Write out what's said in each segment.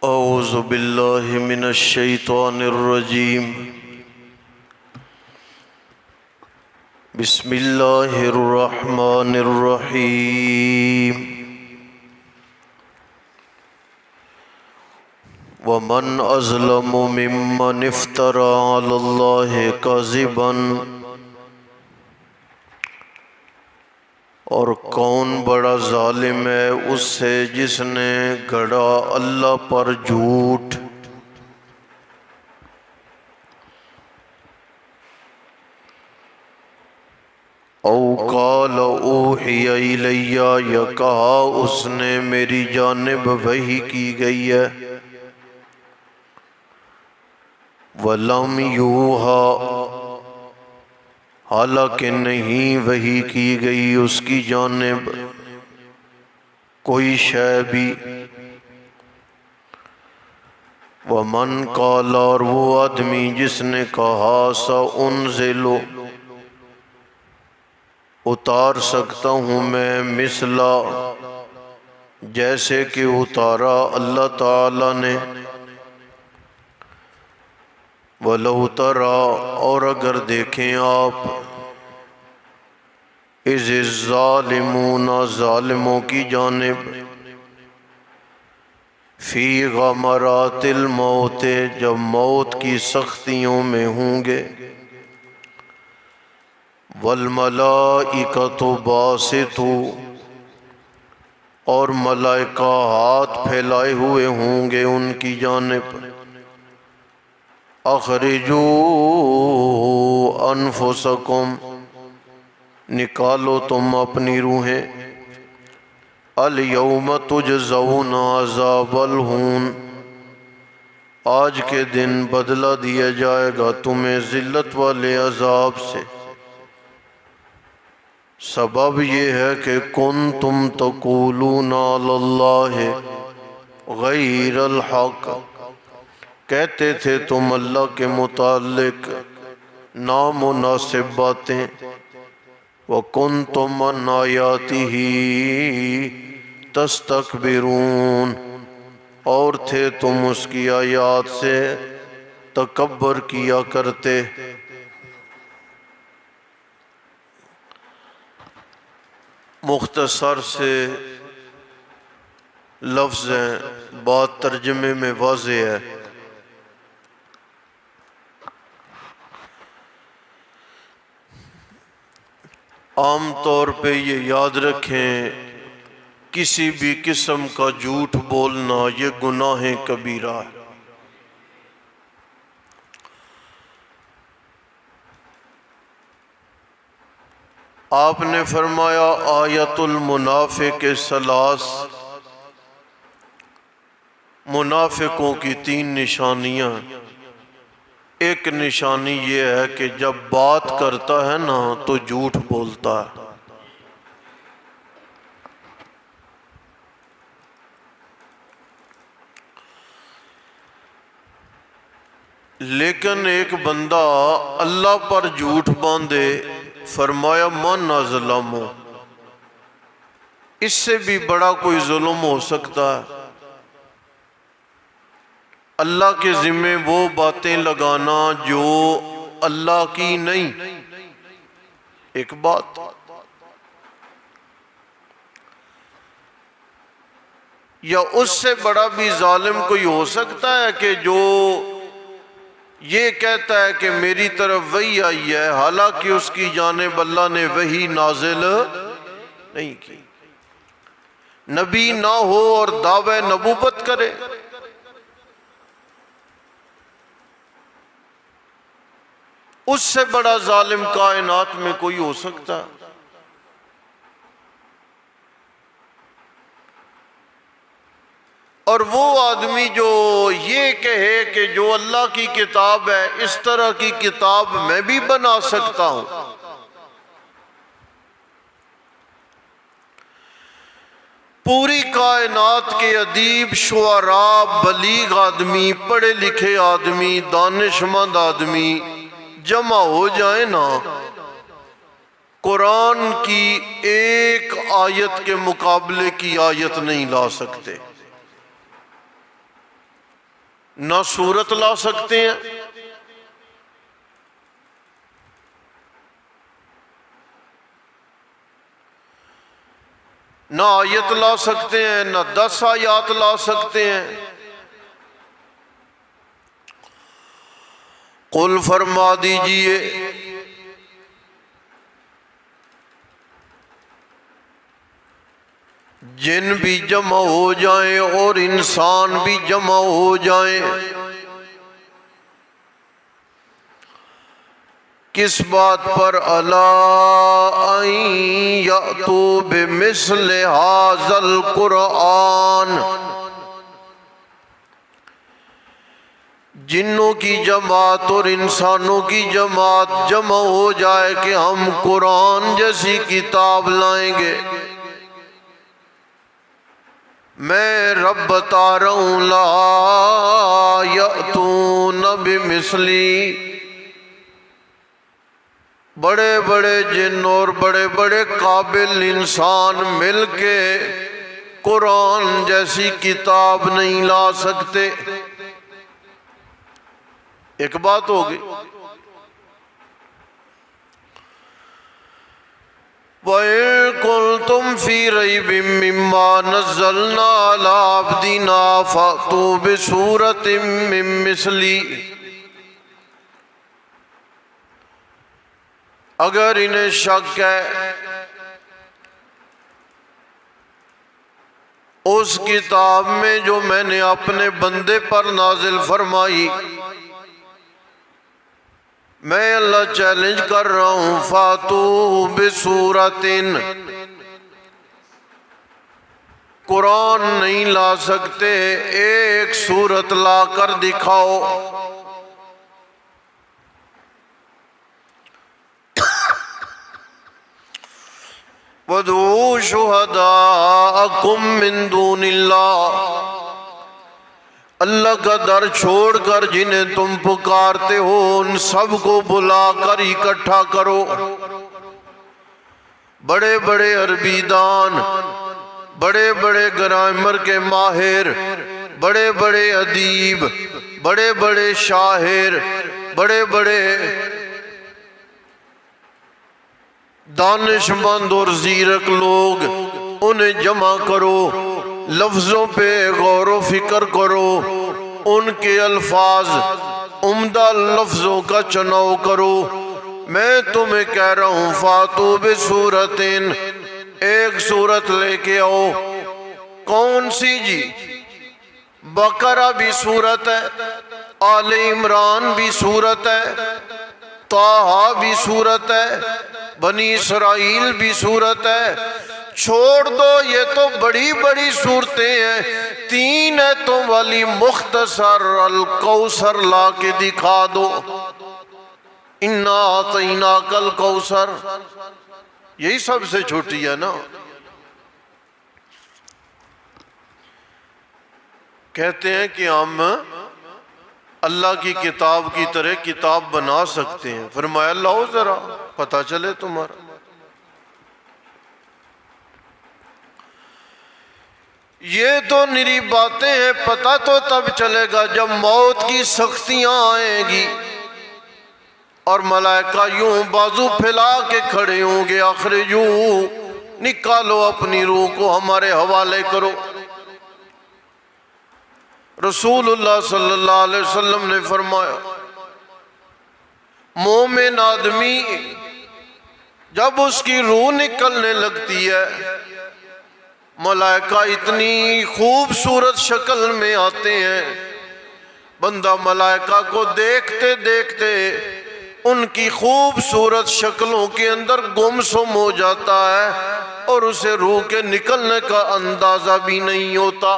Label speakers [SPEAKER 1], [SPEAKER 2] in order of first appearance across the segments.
[SPEAKER 1] اعوذ باللہ من الشیطان الرجیم بسم اللہ الرحمن الرحیم ومن اظلم ممن افترى علی اللہ کذبا، اور کون بڑا ظالم ہے اس سے جس نے گھڑا اللہ پر جھوٹ۔ او قال اوحی الی، یا کہا اس نے میری جانب وحی کی گئی ہے۔ وَلَمْ یوحیٰ، حالانکہ نہیں وحی کی گئی اس کی جانب کوئی شے بھی۔ وَمَنْ قَالَ، اور وہ آدمی جس نے کہا سَأُنزِلُ، اتار سکتا ہوں میں، مثلا جیسے کہ اتارا اللہ تعالی نے۔ وَلَوْ تَرَى، اور اگر دیکھیں آپ، اِذِ الظَّالِمُونَ، ظالموں کی جانب، فِي غَمَرَاتِ الْمَوْتِ، جب موت کی سختیوں میں ہوں گے۔ وَالْمَلَائِكَةُ بَاسِطُو، اور ملائکہ ہاتھ پھیلائے ہوئے ہوں گے ان کی جانب۔ اخرجوا انفسکم، نکالو تم اپنی روحیں۔ الیوم تجزون عذاب الہون، آج کے دن بدلہ دیا جائے گا تمہیں ذلت والے عذاب سے۔ سبب یہ ہے کہ کنتم تقولون علی اللہ غیر الحق، کہتے تھے تم اللہ کے متعلق نامناسب باتیں۔ وَكُنْتُمْ عَنْ آیَاتِهِ تَسْتَكْبِرُونَ، اور تھے تم اس کی آیات سے تکبر کیا کرتے۔ مختصر سے لفظ ہیں، بات ترجمے میں واضح ہے۔ عام طور پہ یہ یاد رکھیں، کسی بھی قسم کا جھوٹ بولنا یہ گناہ کبیرہ ہے۔ آپ نے فرمایا آیت المنافق ثلاث، منافقوں کی 3 نشانیاں۔ ایک نشانی یہ ہے کہ جب بات کرتا ہے نا تو جھوٹ بولتا ہے۔ لیکن ایک بندہ اللہ پر جھوٹ باندھے، فرمایا من اظلم، اس سے بھی بڑا کوئی ظلم ہو سکتا ہے؟ اللہ کے ذمے وہ باتیں لگانا جو اللہ کی نہیں، ایک بات۔ یا اس سے بڑا بھی ظالم کوئی ہو سکتا ہے کہ جو یہ کہتا ہے کہ میری طرف وحی آئی ہے، حالانکہ اس کی جانب اللہ نے وحی نازل نہیں کی، نبی نہ ہو اور دعوی نبوت کرے۔ اس سے بڑا ظالم کائنات میں کوئی ہو سکتا ہے؟ اور وہ آدمی جو یہ کہے کہ جو اللہ کی کتاب ہے اس طرح کی کتاب میں بھی بنا سکتا ہوں۔ پوری کائنات کے ادیب، شعراء، بلیغ آدمی، پڑھے لکھے آدمی، دانشمند آدمی جمع ہو جائیں نا، قرآن کی ایک آیت کے مقابلے کی آیت نہیں لا سکتے۔ نہ صورت لا سکتے ہیں، نہ آیت لا سکتے ہیں، نہ 10 آیات لا سکتے ہیں۔ قل فرما دیجئے جن بھی جمع ہو جائیں اور انسان بھی جمع ہو جائیں، کس بات پر؟ الا ان یأتوا بمثل ھذا القرآن، جنوں کی جماعت اور انسانوں کی جماعت جمع ہو جائے کہ ہم قرآن جیسی کتاب لائیں گے۔ میں رب بتا رہا ہوں لا یأتون بمثلی، بڑے بڑے جن اور بڑے بڑے قابل انسان مل کے قرآن جیسی کتاب نہیں لا سکتے۔ ایک بات ہوگی۔ وَإِن كُنتُمْ فِي رَيْبٍ مِّمَّا نَزَّلْنَا عَلَىٰ عَبْدِنَا فَأْتُوا بِسُورَةٍ مِّن مِّثْلِهِ، اگر انہیں شک ہے اس کتاب میں جو میں نے اپنے بندے پر نازل فرمائی، میں اللہ چیلنج کر رہا ہوں، فاتو بسورتن، قرآن نہیں لا سکتے، ایک سورت لا کر دکھاؤ۔ وَادْعُوا شُهَدَاءَكُم مِّن دُونِ اللَّهِ، اللہ کا در چھوڑ کر جنہیں تم پکارتے ہو ان سب کو بلا کر اکٹھا کرو۔ بڑے بڑے عربی دان، بڑے بڑے گرامر کے ماہر، بڑے بڑے ادیب، بڑے بڑے شاعر، بڑے بڑے دانش مند اور زیرک لوگ، انہیں جمع کرو، لفظوں پہ غور و فکر کرو، ان کے الفاظ عمدہ لفظوں کا چناؤ کرو۔ میں تمہیں کہہ رہا ہوں فاتو بسورتن، ایک سورت لے کے آؤ۔ کون سی جی؟ بقرہ بھی سورت ہے، آل عمران بھی سورت ہے، طٰہٰ بھی سورت ہے، بنی اسرائیل بھی سورت ہے۔ چھوڑ دو یہ تو بڑی بڑی صورتیں ہیں، 3 آیتوں والی مختصر الکوثر لا کے دکھا دو۔ اِنَّا أَعْطَيْنَاكَ الْكَوْثَرَ، یہی سب سے چھوٹی ہے نا۔ کہتے ہیں کہ ہم اللہ کی کتاب کی طرح کتاب بنا سکتے ہیں۔ فرمایا لاؤ ذرا پتہ چلے تمہارا۔ یہ تو نری باتیں ہیں، پتہ تو تب چلے گا جب موت کی سختیاں آئیں گی اور ملائکہ یوں بازو پھیلا کے کھڑے ہوں گے، اخرجو، نکالو اپنی روح کو ہمارے حوالے کرو۔ رسول اللہ صلی اللہ علیہ وسلم نے فرمایا مومن آدمی جب اس کی روح نکلنے لگتی ہے، ملائکہ اتنی خوبصورت شکل میں آتے ہیں، بندہ ملائکہ کو دیکھتے دیکھتے ان کی خوبصورت شکلوں کے اندر گمسم ہو جاتا ہے اور اسے روح کے نکلنے کا اندازہ بھی نہیں ہوتا۔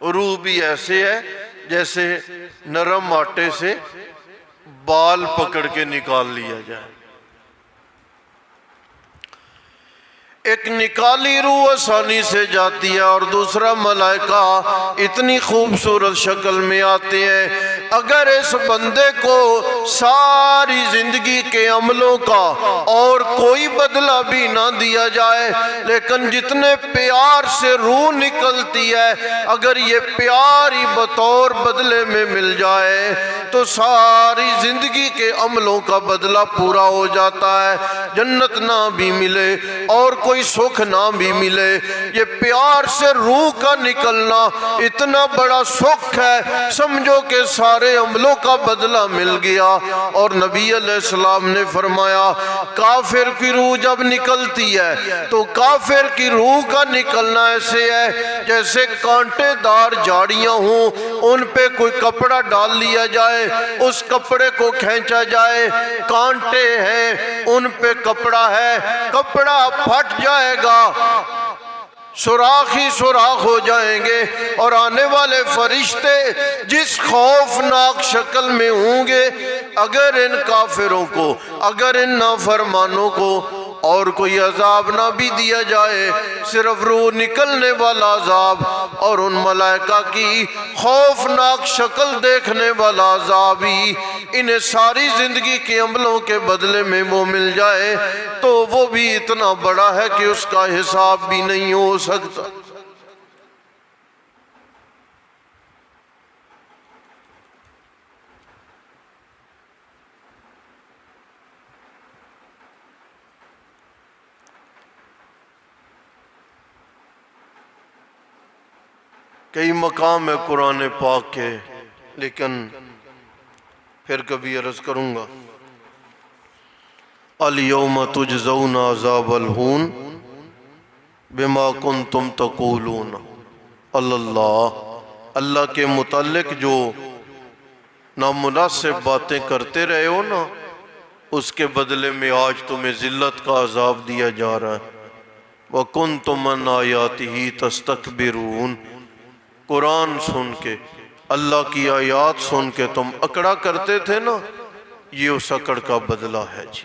[SPEAKER 1] روح بھی ایسے ہے جیسے نرم آٹے سے بال پکڑ کے نکال لیا جائے۔ ایک نکالی روح آسانی سے جاتی ہے اور دوسرا ملائکہ اتنی خوبصورت شکل میں آتے ہیں۔ اگر اس بندے کو ساری زندگی کے عملوں کا اور کوئی بدلہ بھی نہ دیا جائے، لیکن جتنے پیار سے روح نکلتی ہے اگر یہ پیار ہی بطور بدلے میں مل جائے تو ساری زندگی کے عملوں کا بدلہ پورا ہو جاتا ہے۔ جنت نہ بھی ملے اور کوئی سکھ نہ بھی ملے، یہ پیار سے روح کا نکلنا اتنا بڑا سکھ ہے، سمجھو کہ سارے عملوں کا بدلہ مل گیا۔ اور نبی علیہ السلام نے فرمایا کافر کی روح جب نکلتی ہے تو کافر کی روح کا نکلنا ایسے ہے جیسے کانٹے دار جھاڑیاں ہوں، ان پہ کوئی کپڑا ڈال لیا جائے، اس کپڑے کو کھینچا جائے، کانٹے ہیں ان پہ کپڑا ہے، کپڑا پھٹ جائے گا، سوراخ ہی سوراخ ہو جائیں گے، اور آنے والے فرشتے جس خوفناک شکل میں ہوں گے، اگر ان کافروں کو، اگر ان نافرمانوں کو اور کوئی عذاب نہ بھی دیا جائے، صرف روح نکلنے والا عذاب اور ان ملائکہ کی خوفناک شکل دیکھنے والا عذاب ہی انہیں ساری زندگی کے عملوں کے بدلے میں وہ مل جائے تو وہ بھی اتنا بڑا ہے کہ اس کا حساب بھی نہیں ہو سکتا۔ کئی مقام ہے قرآن پاک کے، لیکن پھر کبھی عرض کروں گا۔ الیوم تجزون عذاب الہون بما کنتم تقولون۔ اللہ کے متعلق جو نامناسب باتیں کرتے رہے ہو نا، اس کے بدلے میں آج تمہیں ذلت کا عذاب دیا جا رہا ہے۔ وَكُنْتُمْ عَنْ آیَاتِهِ تَسْتَكْبِرُونَ۔ قرآن سن کے، اللہ کی آیات سن کے تم اکڑا کرتے تھے نا، یہ اس اکڑ کا بدلہ ہے جی۔